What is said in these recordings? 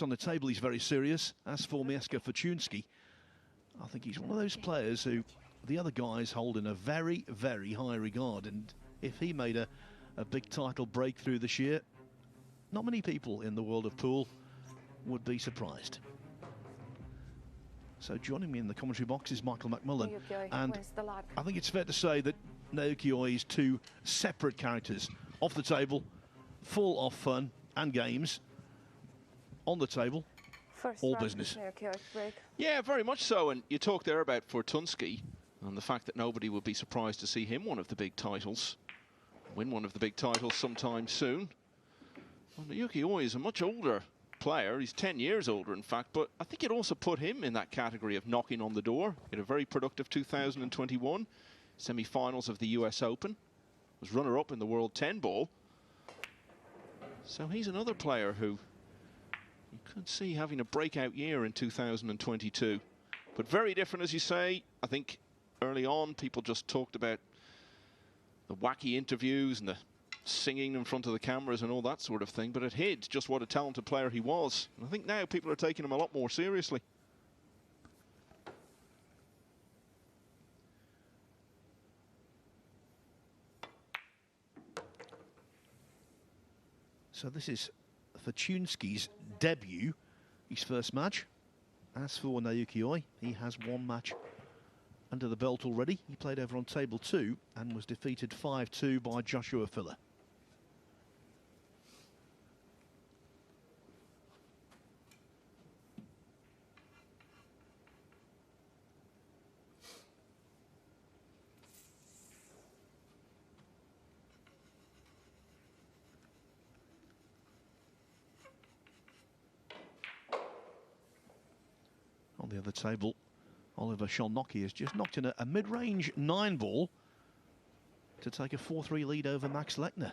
On the table, he's very serious. As for Mieszko Fortunski, I think he's one of those players who the other guys hold in a very, very high regard. And if he made a big title breakthrough this year, not many people in the world of pool would be surprised. So joining me in the commentary box is Michael McMullen. And I think it's fair to say that Naoyuki Oi is two separate characters. Off the table, full of fun and games. On the table, all business. Yeah, very much so. And you talk there about Fortunski and the fact that nobody would be surprised to see him win one of the big titles sometime soon. Well, Naoyuki Oi is a much older player. He's 10 years older, in fact, but I think you'd also put him in that category of knocking on the door. He had a very productive 2021, semi-finals of the US Open, was runner-up in the World 10 Ball. So he's another player who you could see having a breakout year in 2022. But very different, as you say. I think early on, people just talked about the wacky interviews and the singing in front of the cameras and all that sort of thing. But it hid just what a talented player he was. And I think now people are taking him a lot more seriously. So this is Fortunski's debut, his first match. As for Naoyuki Oi, he has one match under the belt already. He played over on table 2 and was defeated 5-2 by Joshua Filler. On the other table, Oliver Szolnocki has just knocked in a mid-range 9-ball to take a 4-3 lead over Max Lechner.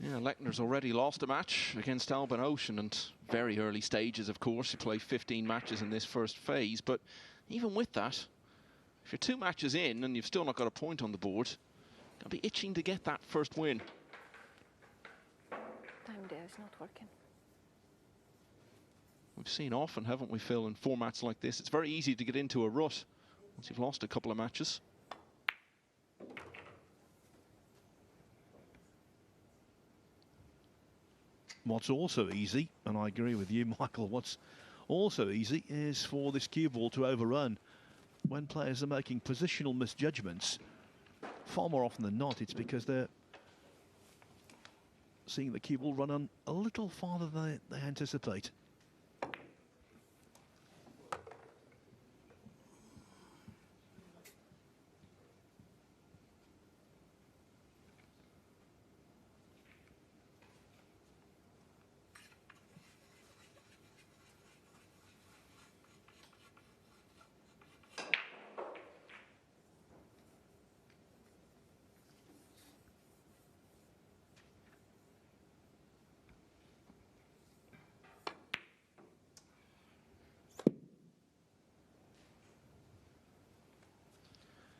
Yeah, Lechner's already lost a match against Albin Ocean, and very early stages, of course. He played 15 matches in this first phase, but even with that, if you're 2 matches in and you've still not got a point on the board, you'll be itching to get that first win. Time there is not working. We've seen often, haven't we, Phil, in formats like this, it's very easy to get into a rut once you've lost a couple of matches. What's also easy, and I agree with you, Michael, what's also easy is for this cue ball to overrun. When players are making positional misjudgments, far more often than not, it's because they're seeing the cue ball run on a little farther than they anticipate.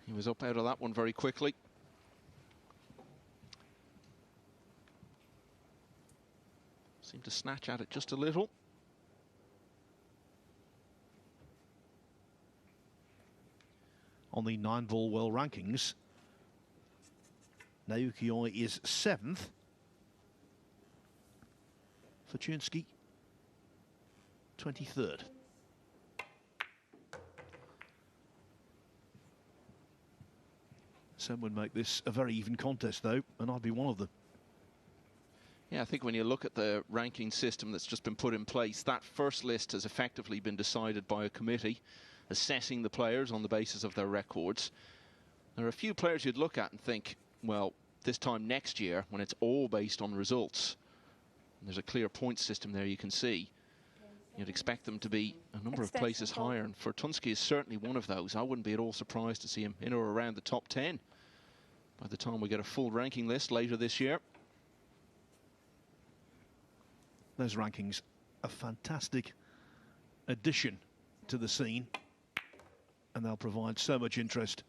He was up out of that one very quickly. Seemed to snatch at it just a little. On the 9-ball world rankings, Naoyuki Oi is 7th. Fortunski, 23rd. Some would make this a very even contest, though, and I'd be one of them. Yeah, I think when you look at the ranking system that's just been put in place, that first list has effectively been decided by a committee assessing the players on the basis of their records. There are a few players you'd look at and think, well, this time next year, when it's all based on results, and there's a clear point system there you can see, you'd expect them to be a number of places higher, and Fortunski is certainly one of those. I wouldn't be at all surprised to see him in or around the top 10 by the time we get a full ranking list later this year. Those rankings, a fantastic addition to the scene, and they'll provide so much interest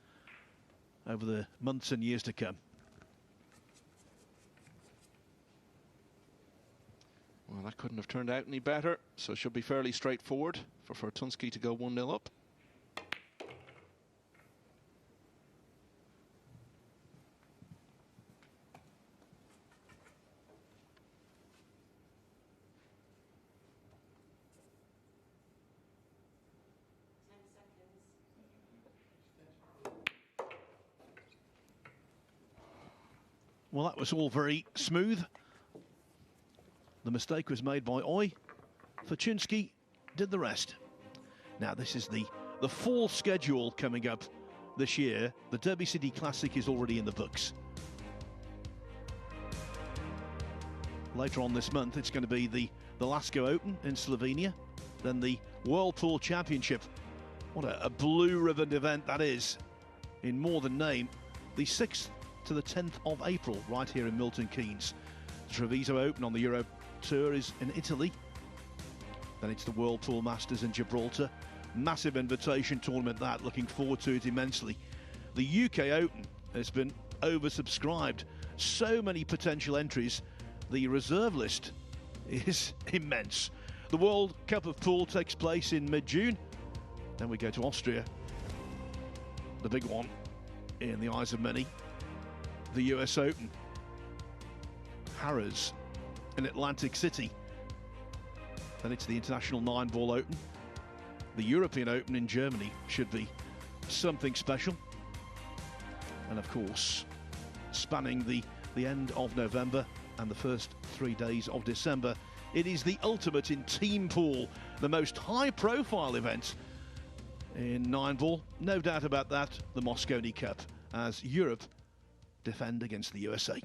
over the months and years to come. Well, that couldn't have turned out any better, so it should be fairly straightforward for Fortunski to go 1-0 up. Well, that was all very smooth. The mistake was made by Oi. Fortunski did the rest. Now, this is the fall schedule coming up this year. The Derby City Classic is already in the books. Later on this month, it's going to be the Lasko Open in Slovenia, then the Whirlpool Championship. What a blue ribbon event that is, in more than name. The 6th to the 10th of April, right here in Milton Keynes. The Treviso Open on the Euro Tour is in Italy. Then it's the Whirlpool Masters in Gibraltar. Massive invitation tournament, that. Looking forward to it immensely. The UK Open has been oversubscribed. So many potential entries. The reserve list is immense. The World Cup of Pool takes place in mid-June. Then we go to Austria. The big one in the eyes of many. The US Open. Harrah's in Atlantic City. Then it's the International 9-Ball Open. The European Open in Germany should be something special. And of course, spanning the end of November and the first 3 days of December, it is the ultimate in team pool, the most high-profile event in 9-ball. No doubt about that, the Mosconi Cup, as Europe defend against the USA.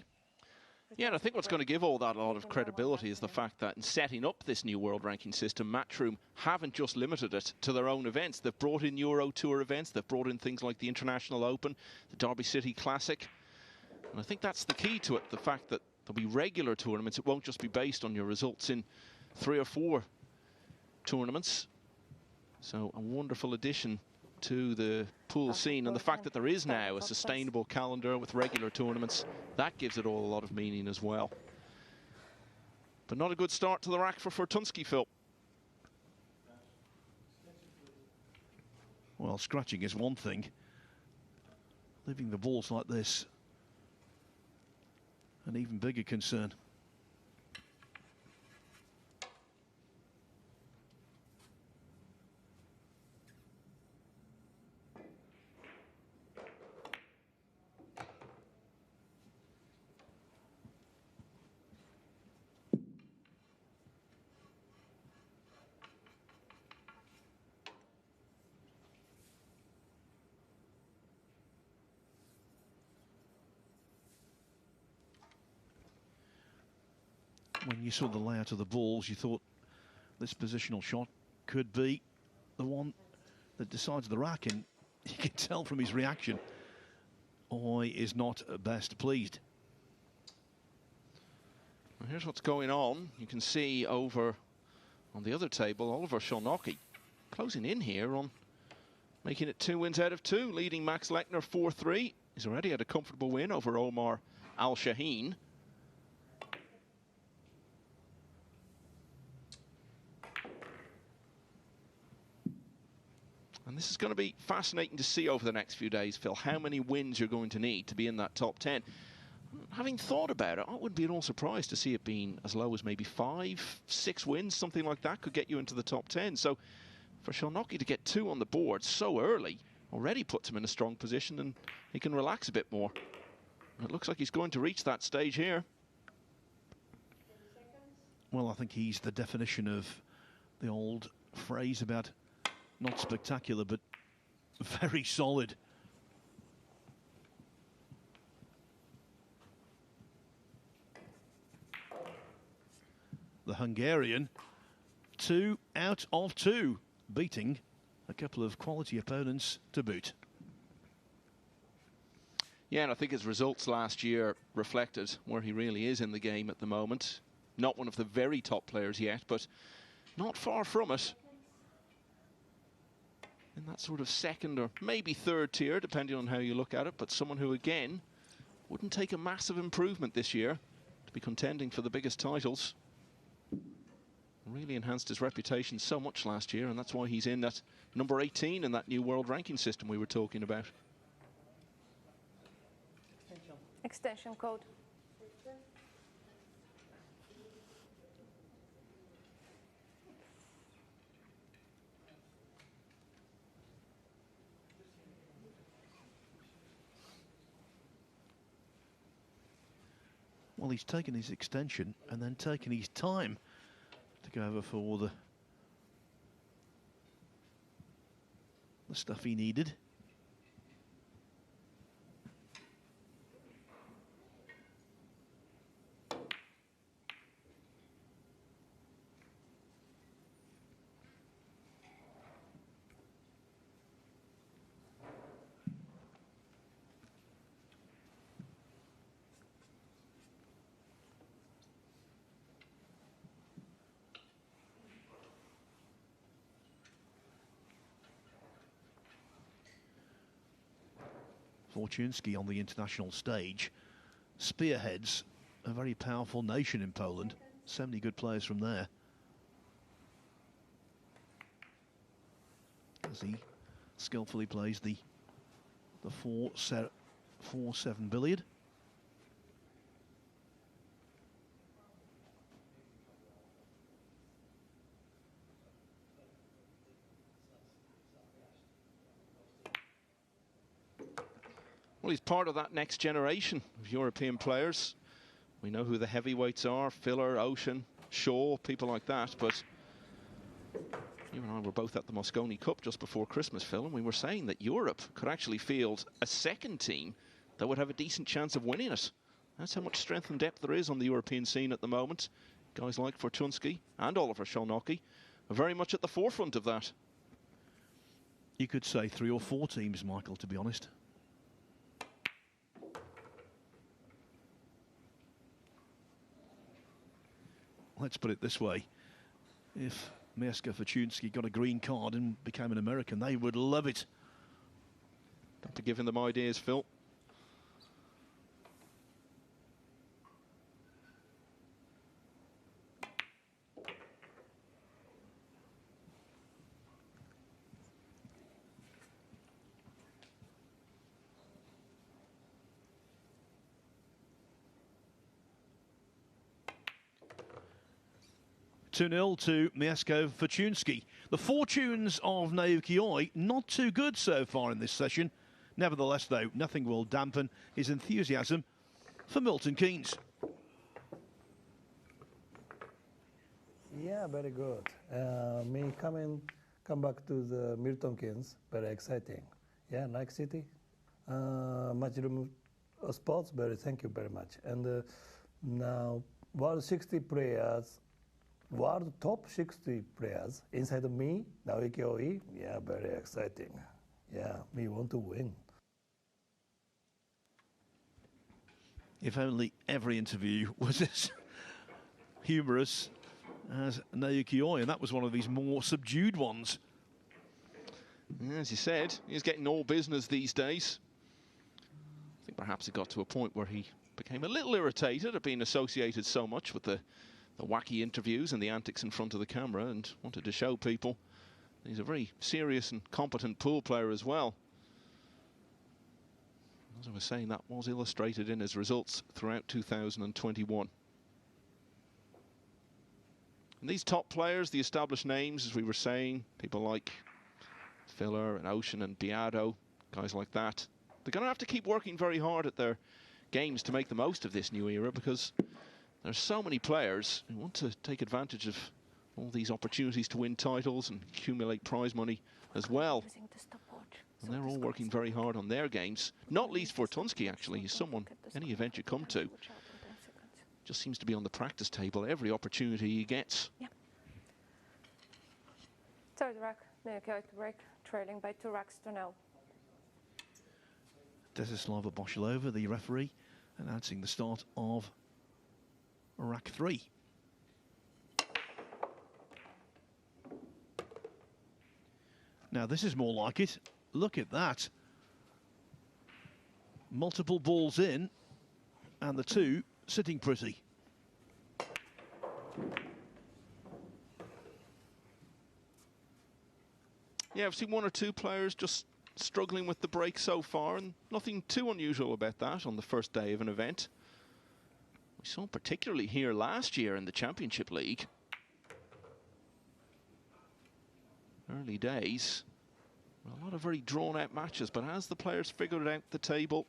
Yeah, and I think what's going to give all that a lot of credibility is the fact that in setting up this new world ranking system, Matchroom haven't just limited it to their own events. They've brought in Euro Tour events, they've brought in things like the International Open, the Derby City Classic. And I think that's the key to it, the fact that there'll be regular tournaments. It won't just be based on your results in 3 or 4 tournaments. So a wonderful addition to the pool scene, and the fact that there is now a sustainable calendar with regular tournaments, that gives it all a lot of meaning as well. But not a good start to the rack for Fortunski, Phil. Well, scratching is one thing. Leaving the balls like this, an even bigger concern. When you saw the layout of the balls, you thought this positional shot could be the one that decides the rack, and you can tell from his reaction, Oi is not best pleased. Well, here's what's going on. You can see over on the other table, Oliver Szolnoki closing in here on making it 2 wins out of 2, leading Max Lechner 4-3. He's already had a comfortable win over Omar Al-Shaheen. And this is going to be fascinating to see over the next few days, Phil, how many wins you're going to need to be in that top 10. Having thought about it, I wouldn't be at all surprised to see it being as low as maybe 5, 6 wins, something like that could get you into the top 10. So for Szolnoki to get 2 on the board so early already puts him in a strong position, and he can relax a bit more. And it looks like he's going to reach that stage here. Well, I think he's the definition of the old phrase about not spectacular, but very solid. The Hungarian, 2 out of 2, beating a couple of quality opponents to boot. Yeah, and I think his results last year reflected where he really is in the game at the moment. Not one of the very top players yet, but not far from it. In that sort of second or maybe third tier, depending on how you look at it, but someone who, again, wouldn't take a massive improvement this year to be contending for the biggest titles. Really enhanced his reputation so much last year, and that's why he's in that number 18 in that new world ranking system we were talking about. Extension code. Well, he's taken his extension and then taken his time to go over for the stuff he needed. Fortunski on the international stage spearheads a very powerful nation in Poland. So many good players from there. As he skillfully plays the 4-7 billiard. Well, he's part of that next generation of European players. We know who the heavyweights are: Filler, Ocean, Shaw, people like that. But you and I were both at the Mosconi Cup just before Christmas, Phil, and we were saying that Europe could actually field a second team that would have a decent chance of winning it. That's how much strength and depth there is on the European scene at the moment. Guys like Fortunski and Oliver Szolnoki are very much at the forefront of that. You could say 3 or 4 teams, Michael, to be honest. Let's put it this way. If Mieszko Fortunski got a green card and became an American, they would love it. Got to give them ideas, Phil. Two-0 to Mieszko Fortunski. The fortunes of Naoyuki Oi not too good so far in this session. Nevertheless, though, nothing will dampen his enthusiasm for Milton Keynes. Yeah, very good. Me come back to the Milton Keynes, very exciting. Yeah, like city, much room sports. Thank you very much. And now world 60 players. World top 60 players inside of me, Naoyuki Oi, yeah, very exciting. Yeah, me want to win. If only every interview was as humorous as Naoyuki Oi, and that was one of these more subdued ones. As you said, he's getting all business these days. I think perhaps it got to a point where he became a little irritated at being associated so much with the wacky interviews and the antics in front of the camera, and wanted to show people he's a very serious and competent pool player as well. As I was saying, that was illustrated in his results throughout 2021. And these top players, the established names, as we were saying, people like Filler and Ocean and Beato, guys like that, they're going to have to keep working very hard at their games to make the most of this new era, because there's so many players who want to take advantage of all these opportunities to win titles and accumulate prize money as well. And they're all working very hard on their games. Not least Fortunski, actually. He's someone, any event you come to, just seems to be on the practice table every opportunity he gets. Yeah. Third rack, Naoyuki Oi to break, trailing by 2 racks to 0. Desislava Boshilova, the referee, announcing the start of rack 3. Now this is more like it. Look at that. Multiple balls in, and the 2 sitting pretty. Yeah, I've seen one or two players just struggling with the break so far, and nothing too unusual about that on the first day of an event. We saw particularly here last year in the Championship League. Early days. A lot of very drawn-out matches, but as the players figured out the table,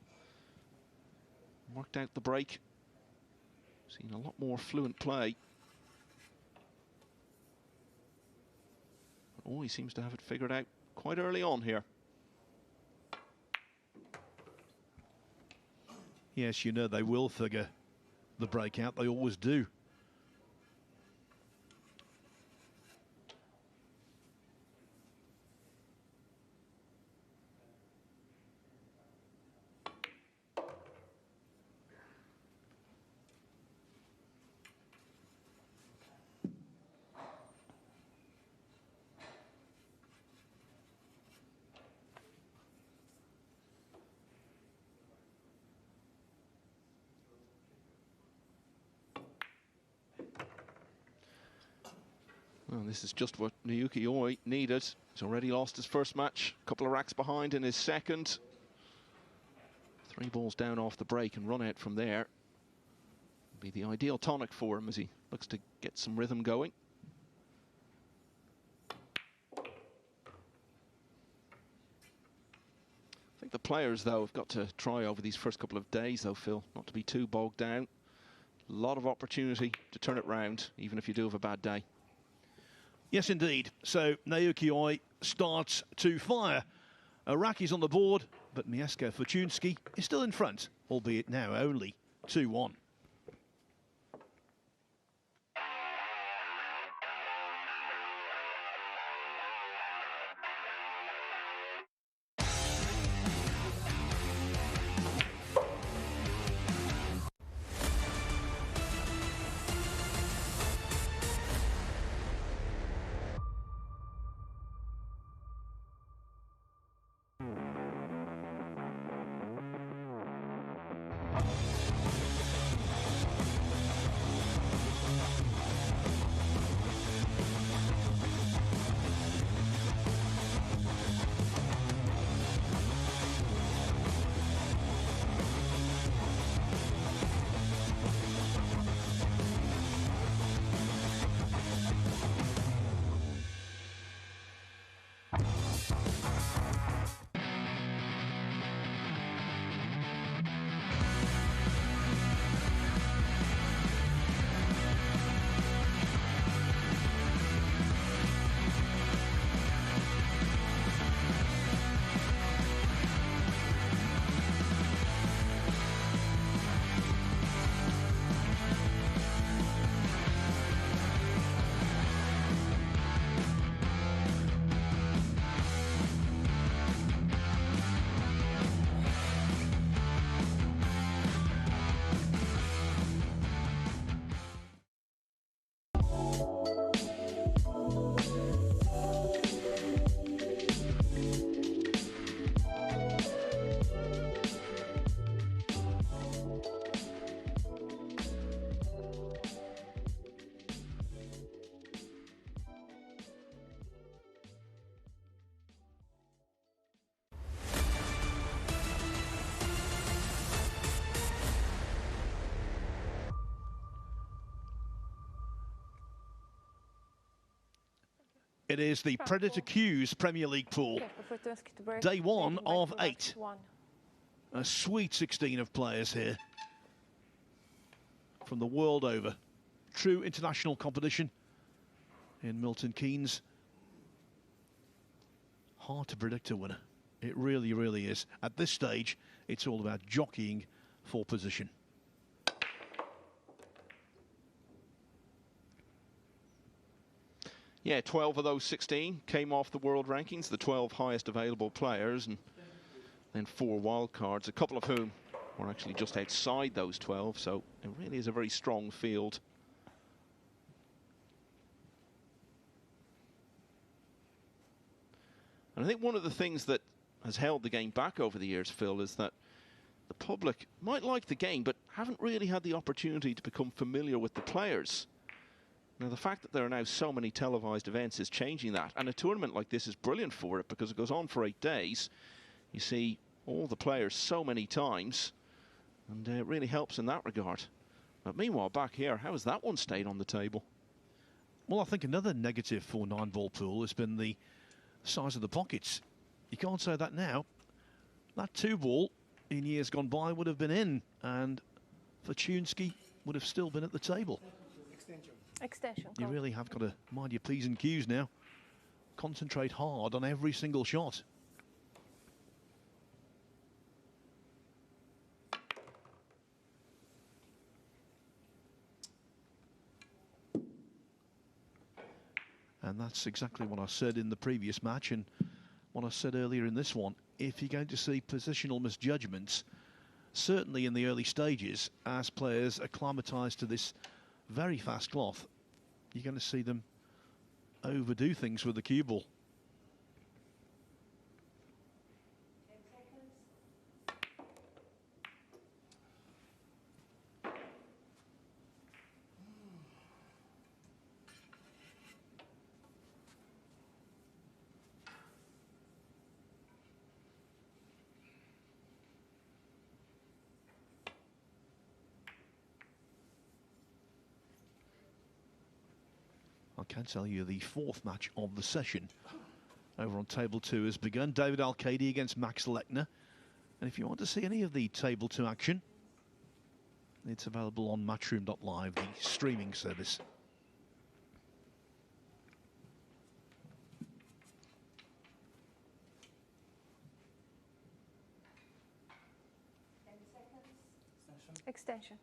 worked out the break, seen a lot more fluent play. Oh, he seems to have it figured out quite early on here. Yes, you know they will figure the break out. They always do. Well, this is just what Naoyuki Oi needed. He's already lost his first match, a couple of racks behind in his second. 3 balls down off the break and run out from there. Be the ideal tonic for him as he looks to get some rhythm going. I think the players, though, have got to try over these first couple of days, though, Phil, not to be too bogged down. A lot of opportunity to turn it round, even if you do have a bad day. Yes, indeed. So Naoyuki Oi starts to fire. Iraqi's on the board, but Mieszko Fortunski is still in front, albeit now only 2-1. It is the Predator Q's Premier League pool. Day 1 of 8. A sweet 16 of players here from the world over. True international competition in Milton Keynes. Hard to predict a winner. It really, really is. At this stage, it's all about jockeying for position. Yeah, 12 of those 16 came off the world rankings, the 12 highest available players, and then 4 wild cards, a couple of whom were actually just outside those 12, so it really is a very strong field. And I think one of the things that has held the game back over the years, Phil, is that the public might like the game, but haven't really had the opportunity to become familiar with the players. Now, the fact that there are now so many televised events is changing that. And a tournament like this is brilliant for it because it goes on for 8 days. You see all the players so many times. And it really helps in that regard. But meanwhile, back here, how has that one stayed on the table? Well, I think another negative for 9-ball pool has been the size of the pockets. You can't say that now. That 2-ball in years gone by would have been in, and Fortunski would have still been at the table. Extension. You really have got to mind your P's and Q's now. Concentrate hard on every single shot. And that's exactly what I said in the previous match and what I said earlier in this one. If you're going to see positional misjudgments, certainly in the early stages, as players acclimatise to this very fast cloth, you're going to see them overdo things with the cue ball. I can tell you the 4th match of the session over on table 2 has begun. David Al-Kadi against Max Lechner. And if you want to see any of the table 2 action, it's available on Matchroom.live, the streaming service. Extension.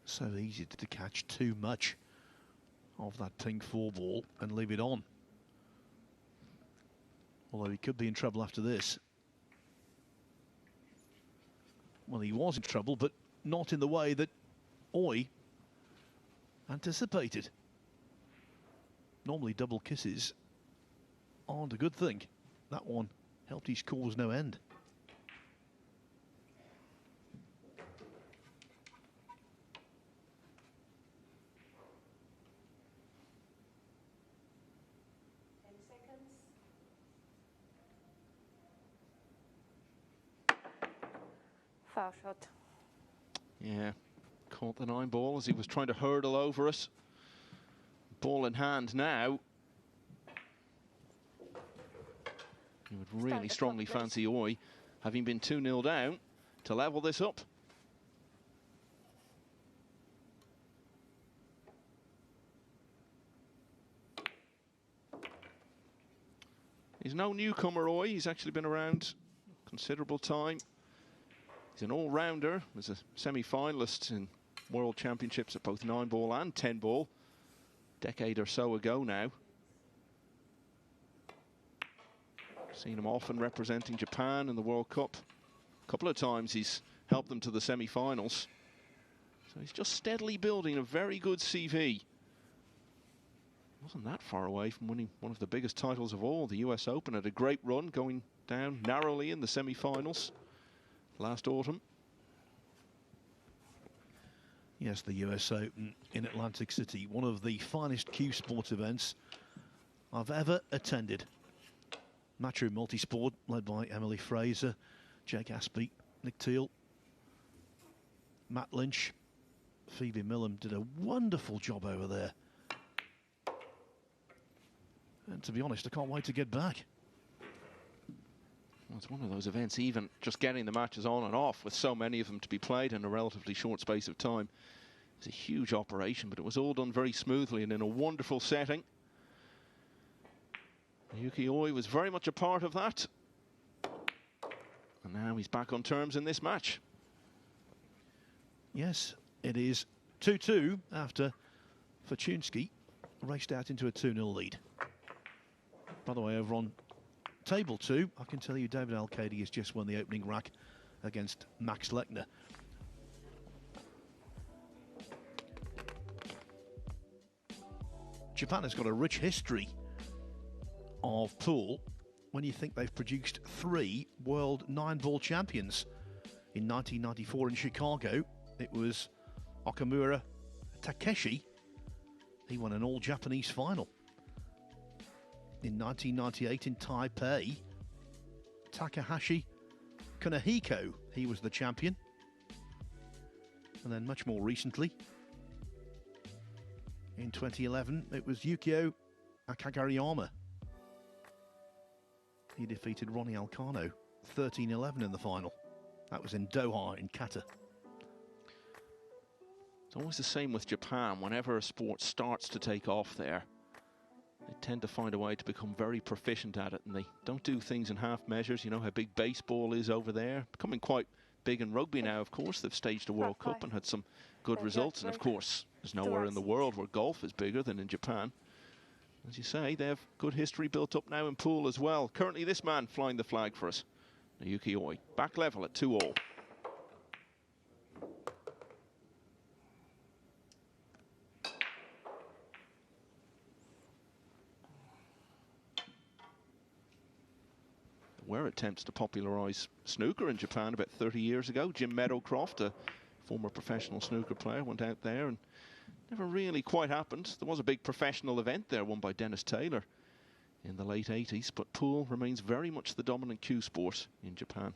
So easy to catch too much of that pink 4-ball and leave it on. Although he could be in trouble after this. Well, he was in trouble, but not in the way that Oi anticipated. Normally double kisses aren't a good thing. That one helped his cause no end. Foul shot. Yeah, caught the 9-ball as he was trying to hurdle over it. Ball in hand now. He would really strongly fancy Oi, having been 2-0 down, to level this up. He's no newcomer, Oi. He's actually been around considerable time. He's an all-rounder. Was a semi-finalist in World Championships at both 9-ball and 10-ball. Decade or so ago now. Seen him often representing Japan in the World Cup. A couple of times he's helped them to the semi-finals. So he's just steadily building a very good CV. Wasn't that far away from winning one of the biggest titles of all, the US Open. Had a great run, going down narrowly in the semi-finals last autumn. Yes, the US Open in Atlantic City, one of the finest Q Sports events I've ever attended. Matchroom Multisport, led by Emily Fraser, Jake Aspey, Nick Teal, Matt Lynch, Phoebe Millam did a wonderful job over there. And to be honest, I can't wait to get back. Well, it's one of those events, even just getting the matches on and off with so many of them to be played in a relatively short space of time. It's a huge operation, but it was all done very smoothly and in a wonderful setting. Naoyuki Oi was very much a part of that. And now he's back on terms in this match. Yes, it is 2-2 after Fortunski raced out into a 2-0 lead. By the way, over on table 2, I can tell you David Al-Kadi has just won the opening rack against Max Lechner. Japan has got a rich history of pool when you think they've produced 3 world 9-ball champions. In 1994 in Chicago, it was Okamura Takeshi. He won an all-Japanese final. In 1998 in Taipei, Takahashi Kunihiko, he was the champion. And then much more recently, in 2011, it was Yukio Akagayama. He defeated Ronnie Alcano 13-11 in the final. That was in Doha in Qatar. It's always the same with Japan. Whenever a sport starts to take off there, they tend to find a way to become very proficient at it, and they don't do things in half measures. You know how big baseball is over there, becoming quite big in rugby now, of course. They've staged a World Cup and had some good results, and of course there's nowhere in the world where golf is bigger than in Japan. As you say, they have good history built up now in pool as well. Currently this man flying the flag for us, Naoyuki Oi, back level at 2-all. Were attempts to popularise snooker in Japan about 30 years ago. Jim Meadowcroft, a former professional snooker player, went out there and never really quite happened. There was a big professional event there won by Dennis Taylor in the late 80s, but pool remains very much the dominant cue sport in Japan.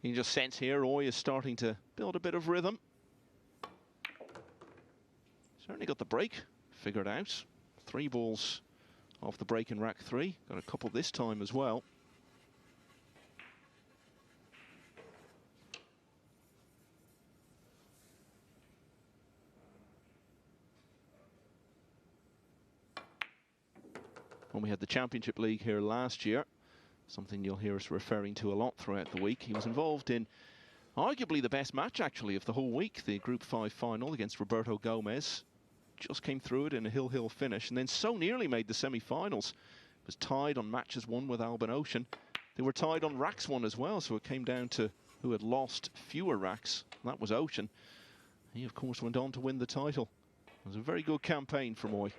You can just sense here, Oi is starting to build a bit of rhythm. Certainly got the break figured out. 3 balls off the break in rack 3. Got a couple this time as well. When we had the Championship League here last year, something you'll hear us referring to a lot throughout the week, he was involved in arguably the best match actually of the whole week, the Group 5 final against Roberto Gomez. Just came through it in a hill finish and then so nearly made the semi-finals. Was tied on matches won with Alban Ocean. They were tied on racks won as well, so it came down to who had lost fewer racks. That was Ocean. He of course went on to win the title. It was a very good campaign from Oi.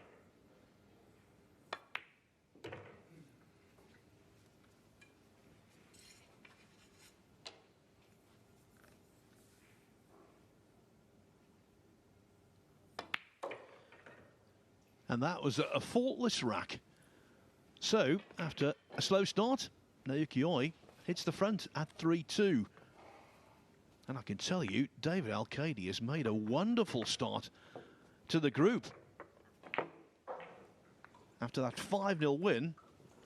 And that was a faultless rack. So, after a slow start, Naoyuki Oi hits the front at 3-2. And I can tell you, David Alcady has made a wonderful start to the group. After that 5-0 win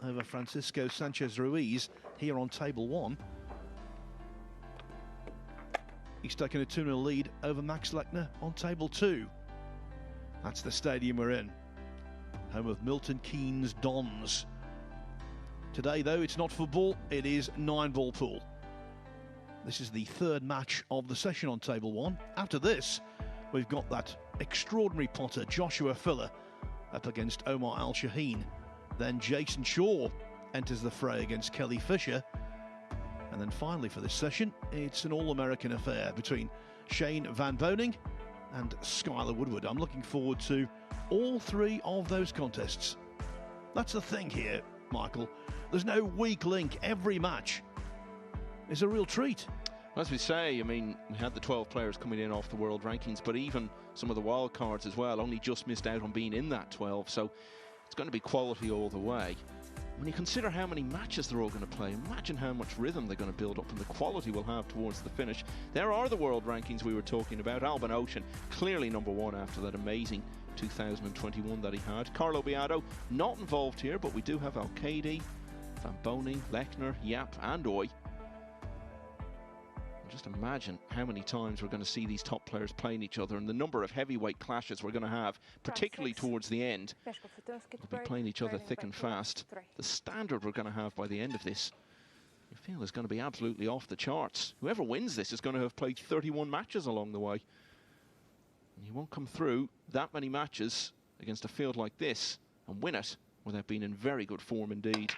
over Francisco Sanchez Ruiz here on table 1, he's taken a 2-0 lead over Max Lechner on table 2. That's the stadium we're in, home of Milton Keynes Dons. Today, though, it's not football, it is 9-ball pool. This is the 3rd match of the session on table 1. After this, we've got that extraordinary potter, Joshua Filler, up against Omar Al-Shaheen. Then Jason Shaw enters the fray against Kelly Fisher. And then finally for this session, it's an all-American affair between Shane Van Boning and Skylar Woodward. I'm looking forward to all 3 of those contests. That's the thing here, Michael. There's no weak link. Every match is a real treat. As we say, I mean, we had the 12 players coming in off the world rankings, but even some of the wild cards as well only just missed out on being in that 12, so it's going to be quality all the way. When you consider how many matches they're all going to play, imagine how much rhythm they're going to build up and the quality we'll have towards the finish. There are the world rankings we were talking about. Albin Ocean, clearly #1 after that amazing 2021 that he had. Carlo Beato, not involved here, but we do have Al-Kaidi, Van Boning, Lechner, Yap and Oi. Just imagine how many times we're going to see these top players playing each other and the number of heavyweight clashes we're going to have, particularly towards the end. They'll be playing each other thick and fast. The standard we're going to have by the end of this, you feel, is going to be absolutely off the charts. Whoever wins this is going to have played 31 matches along the way. And you won't come through that many matches against a field like this and win it without being in very good form indeed.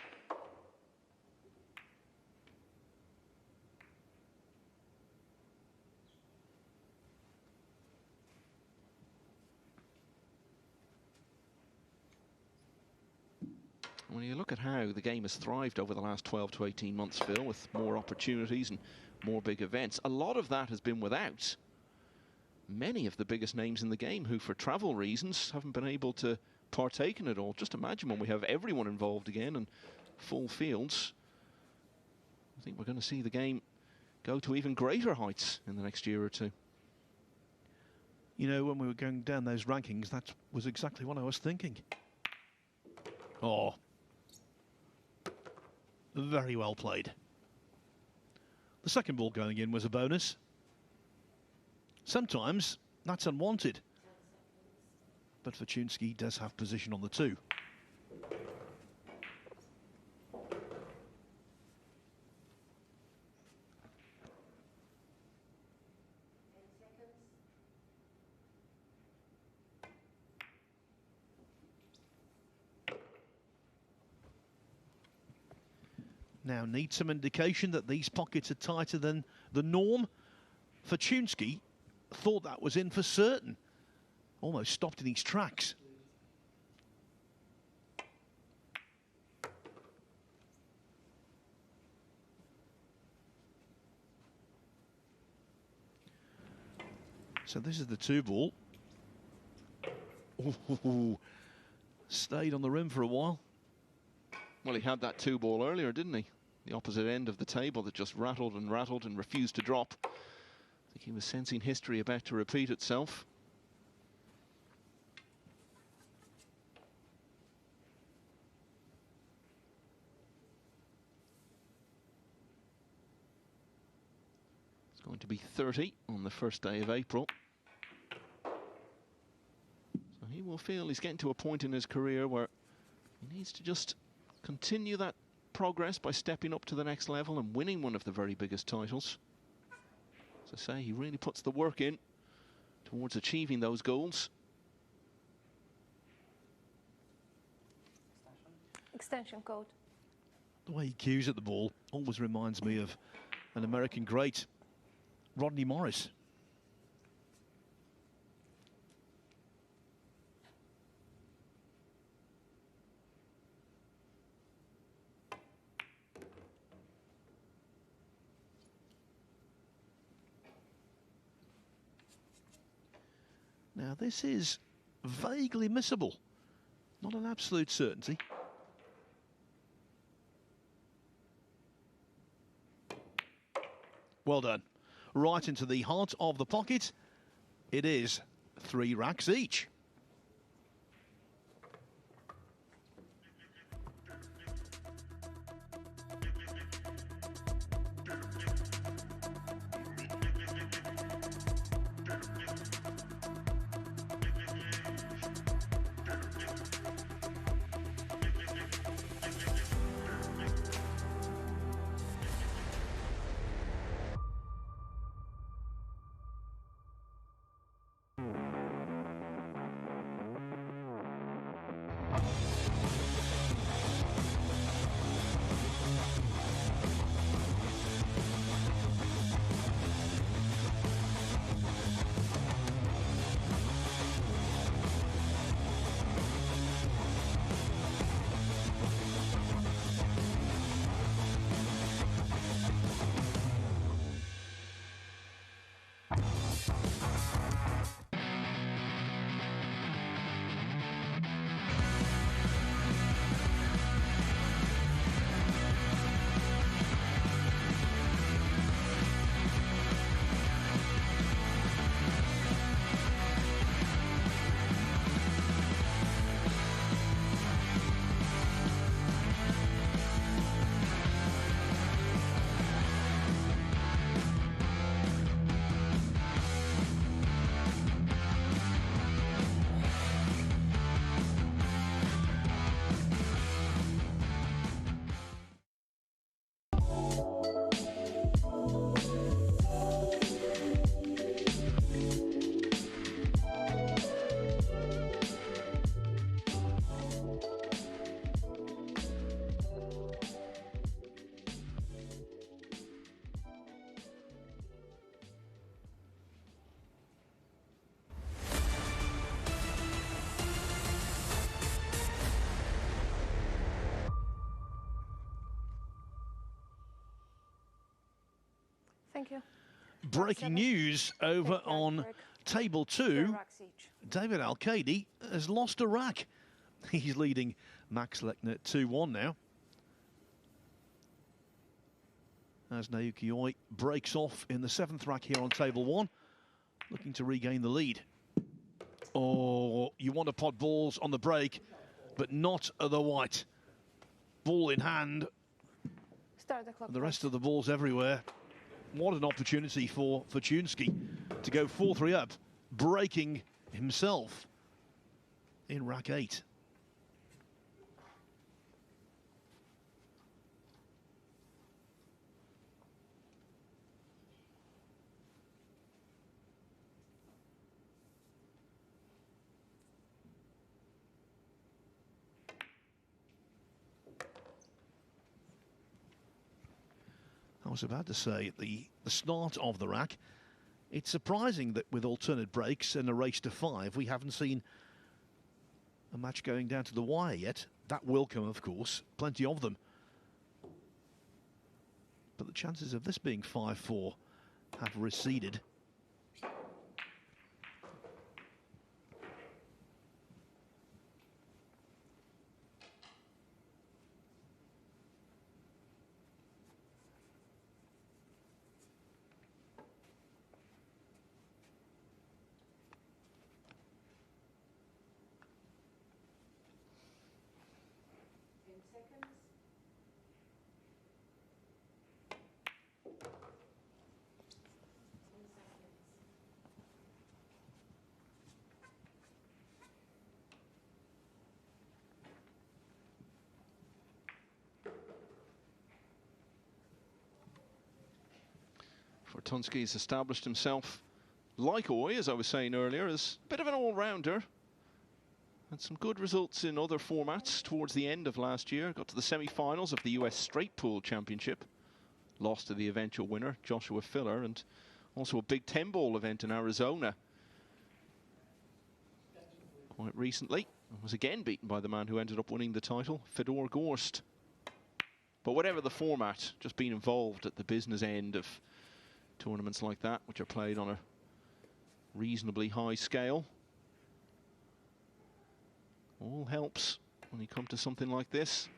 When you look at how the game has thrived over the last 12 to 18 months, Phil, with more opportunities and more big events, a lot of that has been without many of the biggest names in the game who, for travel reasons, haven't been able to partake in it all. Just imagine when we have everyone involved again and full fields. I think we're going to see the game go to even greater heights in the next year or two. You know, when we were going down those rankings, that was exactly what I was thinking. Oh. Very well played. The second ball going in was a bonus. Sometimes that's unwanted. But Fortunski does have position on the 2. Now need some indication that these pockets are tighter than the norm. Fortunski thought that was in for certain. Almost stopped in his tracks. So this is the 2 ball. Ooh, stayed on the rim for a while. Well, he had that 2 ball earlier, didn't he? The opposite end of the table that just rattled and refused to drop. I think he was sensing history about to repeat itself. It's going to be 30 on the first day of April. So he will feel he's getting to a point in his career where he needs to just continue that progress by stepping up to the next level and winning one of the very biggest titles. As I say, he really puts the work in towards achieving those goals. Extension code. The way he cues at the ball always reminds me of an American great, Rodney Morris. Now this is vaguely missable, not an absolute certainty. Well done. Right into the heart of the pocket. It is 3 racks each. Thank you. Breaking news over on table 2. David Al-Qaedi has lost a rack. He's leading Max Lechner 2-1 now. As Naoyuki Oi breaks off in the 7th rack here on table 1, looking to regain the lead. Oh, you want to pot balls on the break, but not the white. Ball in hand. Start the clock. The rest of the balls everywhere. What an opportunity for Fortunski to go 4-3 up, breaking himself in rack 8. I was about to say, at the start of the rack, it's surprising that with alternate breaks and a race to 5, we haven't seen a match going down to the wire yet. That will come, of course, plenty of them. But the chances of this being 5-4 have receded. Fortunski's established himself, like Oi, as I was saying earlier, as a bit of an all-rounder. Had some good results in other formats towards the end of last year. Got to the semi-finals of the US Straight Pool Championship. Lost to the eventual winner, Joshua Filler, and also a big 10-ball event in Arizona quite recently. And was again beaten by the man who ended up winning the title, Fedor Gorst. But whatever the format, just being involved at the business end of tournaments like that, which are played on a reasonably high scale, all helps when you come to something like this,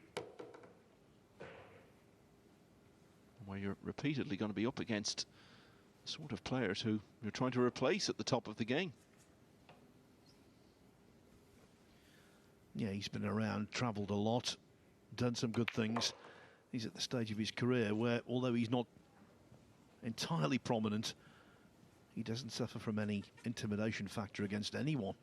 where you're repeatedly going to be up against the sort of players who you're trying to replace at the top of the game. Yeah, he's been around, travelled a lot, done some good things. He's at the stage of his career where, although he's not entirely prominent, he doesn't suffer from any intimidation factor against anyone.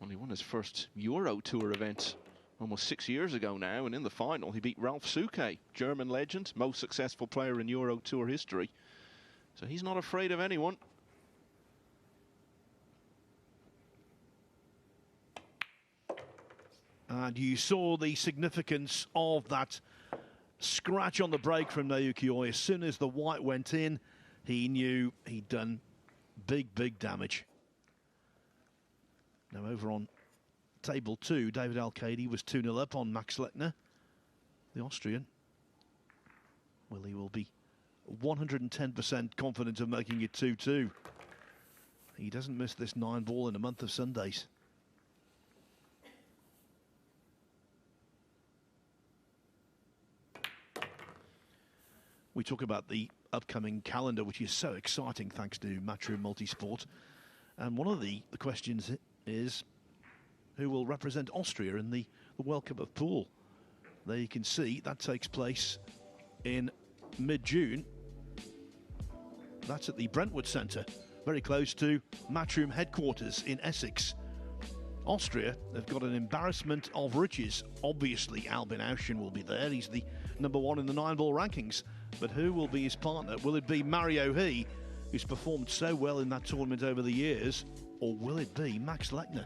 Well, he won his first Euro Tour event almost 6 years ago now, and in the final he beat Ralph Souquet, German legend, most successful player in Euro Tour history. So he's not afraid of anyone. And you saw the significance of that scratch on the break from Naoyuki Oi. As soon as the white went in, he knew he'd done big damage. Now over on table 2, David Al-Qaedi was 2-0 up on Max Lechner, the Austrian. Well, he will be 110% confident of making it 2-2. He doesn't miss this 9-ball in a month of Sundays. We talk about the upcoming calendar, which is so exciting thanks to Matchroom Multisport. And one of the questions is who will represent Austria in the World Cup of Pool. There you can see that takes place in mid-June. That's at the Brentwood Centre, very close to Matchroom headquarters in Essex. Austria have got an embarrassment of riches. Obviously, Albin Auschen will be there. He's the #1 in the 9-ball rankings. But who will be his partner? Will it be Mario He, who's performed so well in that tournament over the years, or will it be Max Lechner?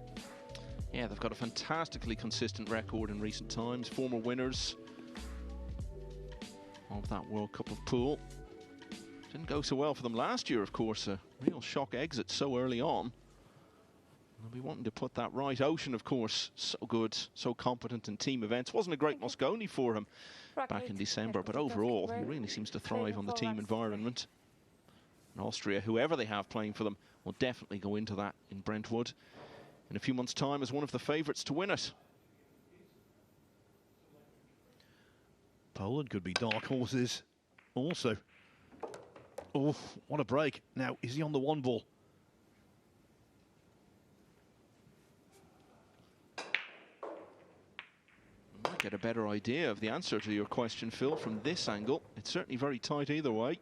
Yeah, they've got a fantastically consistent record in recent times. Former winners of that World Cup of Pool. Didn't go so well for them last year, of course. A real shock exit so early on. They'll be wanting to put that right. Ocean, of course, so good, so competent in team events. Wasn't a great Moscone for him back in December, but overall, he really seems to thrive on the team environment. And Austria, whoever they have playing for them, will definitely go into that in Brentwood in a few months' time as one of the favourites to win it. Poland could be dark horses also. Oh, what a break. Now, is he on the one ball? Might get a better idea of the answer to your question, Phil, from this angle. It's certainly very tight either way.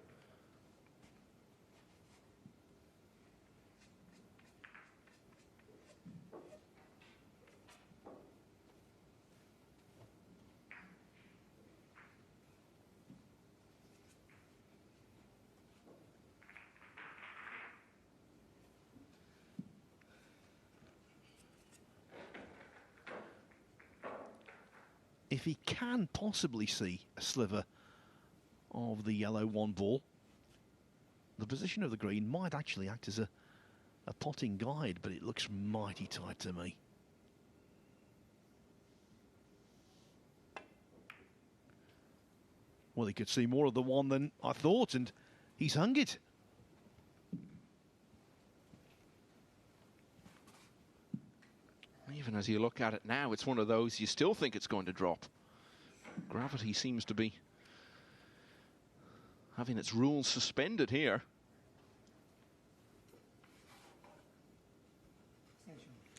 If he can possibly see a sliver of the yellow one ball, the position of the green might actually act as a potting guide, but it looks mighty tight to me. Well, he could see more of the one than I thought, and he's hung it. Even as you look at it now, it's one of those you still think it's going to drop. Gravity seems to be having its rules suspended here.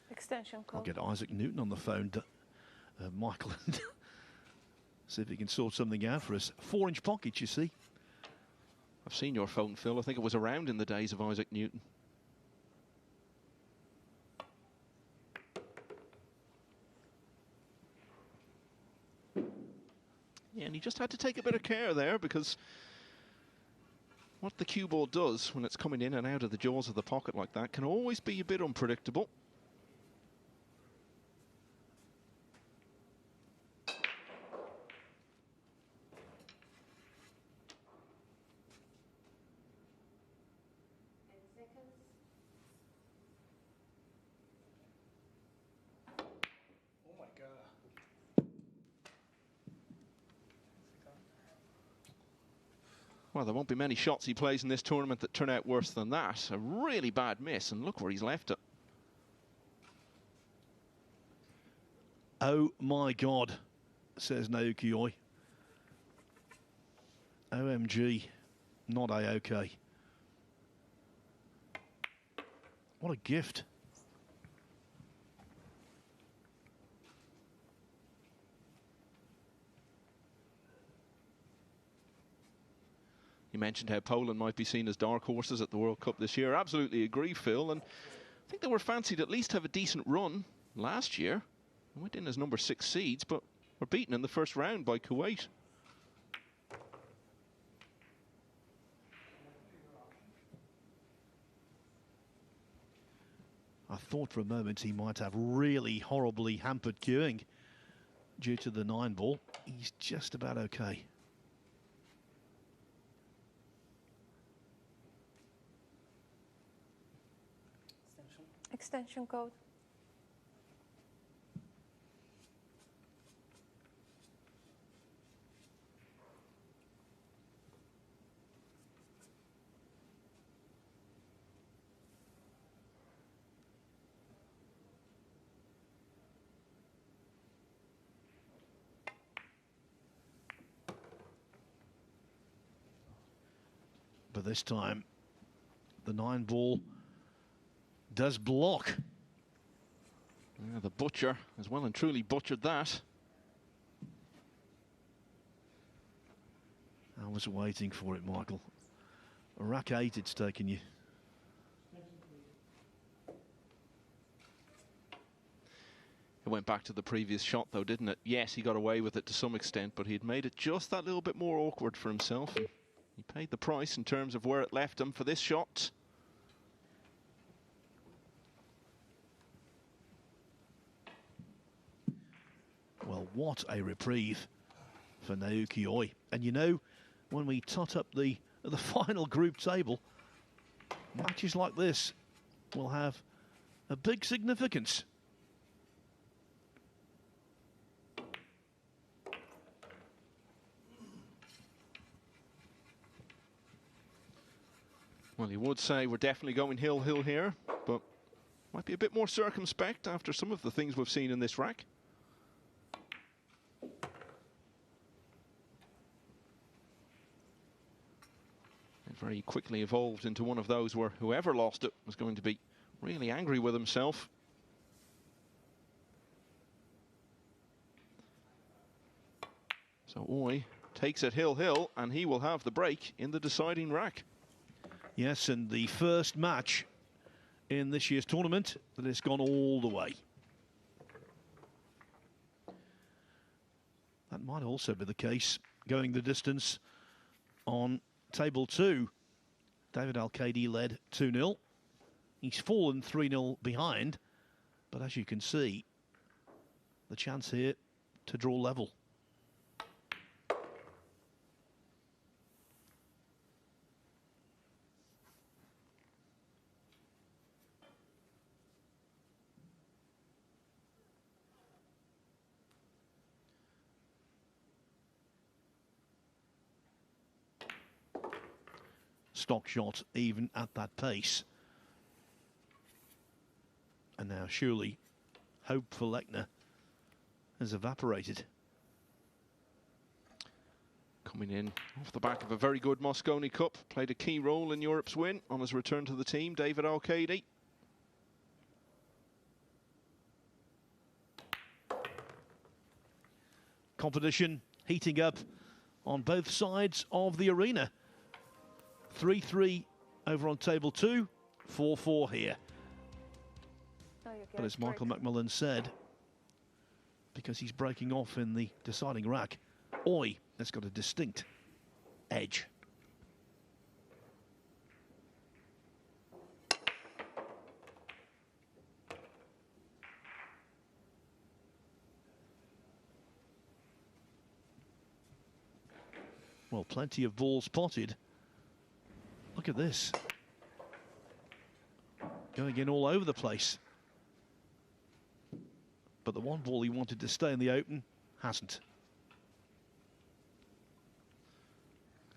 Extension call. I'll get Isaac Newton on the phone, Michael, and see if he can sort something out for us. 4-inch pockets, you see. I've seen your phone, Phil. I think it was around in the days of Isaac Newton. Yeah, and he just had to take a bit of care there, because what the cue ball does when it's coming in and out of the jaws of the pocket like that can always be a bit unpredictable. Well, there won't be many shots he plays in this tournament that turn out worse than that. A really bad miss, and look where he's left it. Oh my God, says Naoyuki Oi. OMG, not A-OK. What a gift. You mentioned how Poland might be seen as dark horses at the World Cup this year. Absolutely agree, Phil. And I think they were fancied at least have a decent run last year. They went in as number 6 seeds, but were beaten in the first round by Kuwait. I thought for a moment he might have really horribly hampered queuing due to the 9 ball. He's just about okay. Extension code. But this time, the 9 ball does block. Yeah, the butcher has well and truly butchered that. I was waiting for it, Michael. Rack 8 it's taken you. It went back to the previous shot, though, didn't it? Yes, he got away with it to some extent, but he'd made it just that little bit more awkward for himself. And he paid the price in terms of where it left him for this shot. Well, what a reprieve for Naoyuki Oi. And you know, when we tot up the final group table, matches like this will have a big significance. Well, you would say we're definitely going hill-hill here, but might be a bit more circumspect after some of the things we've seen in this rack. It very quickly evolved into one of those where whoever lost it was going to be really angry with himself. So Oi takes it hill-hill, and he will have the break in the deciding rack. Yes, and the first match in this year's tournament that has gone all the way. That might also be the case going the distance on table 2. David Al-Qaedi led 2-0. He's fallen 3-0 behind, but as you can see, the chance here to draw level. Stock shot even at that pace. And now surely hope for Lechner has evaporated. Coming in off the back of a very good Mosconi Cup, played a key role in Europe's win on his return to the team, David Al-Qaedi. Competition heating up on both sides of the arena. 3-3 over on table 2, 4-4 here. But as Michael McMillan said, because he's breaking off in the deciding rack, Oi has got a distinct edge. Well, plenty of balls spotted. Look at this. Going in all over the place. But the one ball he wanted to stay in the open hasn't.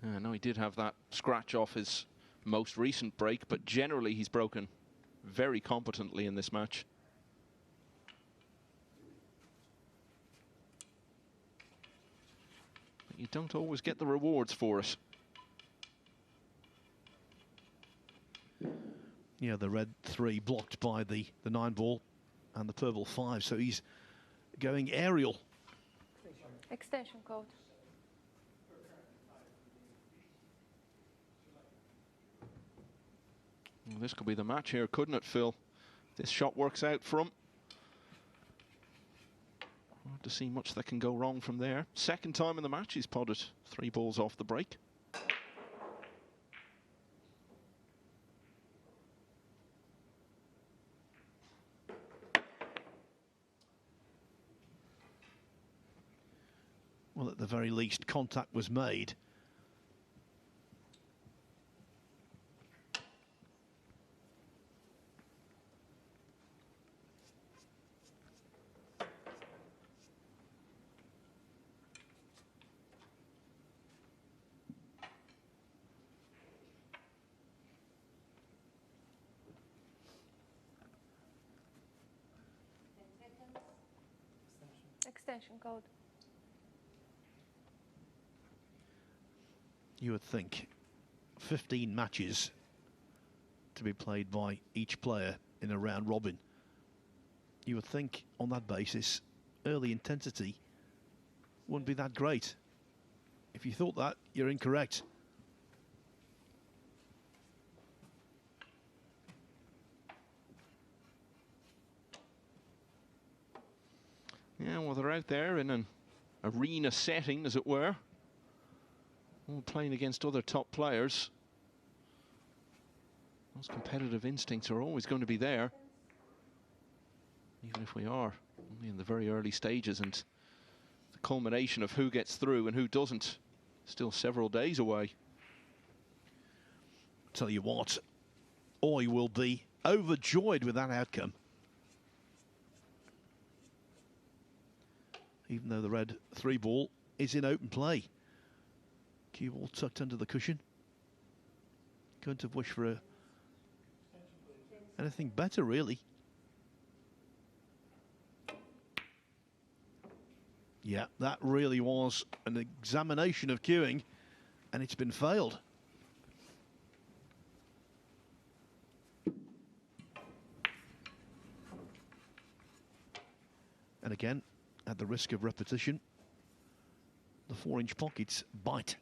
I know he did have that scratch off his most recent break, but generally he's broken very competently in this match. But you don't always get the rewards for it. Yeah, the red 3 blocked by the 9 ball and the purple 5, so he's going aerial. Extension code. Well, this could be the match here, couldn't it, Phil? This shot works out for him. Hard to see much that can go wrong from there. Second time in the match he's potted 3 balls off the break. Well, at the very least, contact was made. Extension code. You would think 15 matches to be played by each player in a round robin. You would think on that basis early intensity wouldn't be that great. If you thought that, you're incorrect. Yeah, well, they're out there in an arena setting, as it were. All playing against other top players. Those competitive instincts are always going to be there, even if we are only in the very early stages, and the culmination of who gets through and who doesn't still several days away. Tell you what, Oi will be overjoyed with that outcome. even though the red 3-ball is in open play. Cue ball tucked under the cushion. Couldn't have wished for anything better, really. Yeah, that really was an examination of cueing, and it's been failed. And again, at the risk of repetition, the 4-inch pockets bite.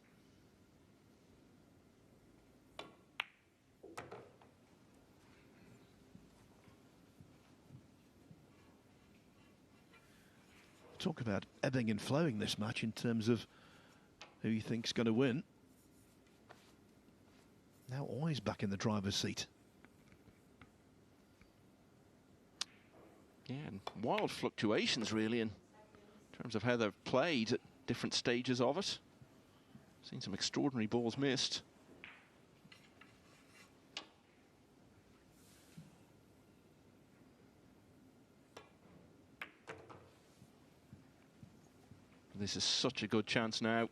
Talk about ebbing and flowing this match in terms of who you think's going to win. Now Oi's back in the driver's seat. Yeah, and wild fluctuations really in terms of how they've played at different stages of it. Seen some extraordinary balls missed. This is such a good chance now.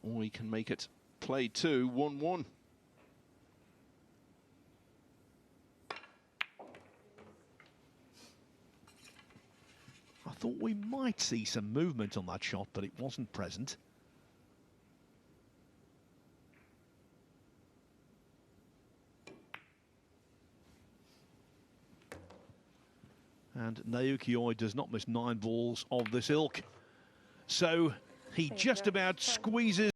Oi can make it play 2, 1-1. I thought we might see some movement on that shot, but it wasn't present. And Naoyuki Oi does not miss 9 balls of this ilk. So he just about squeezes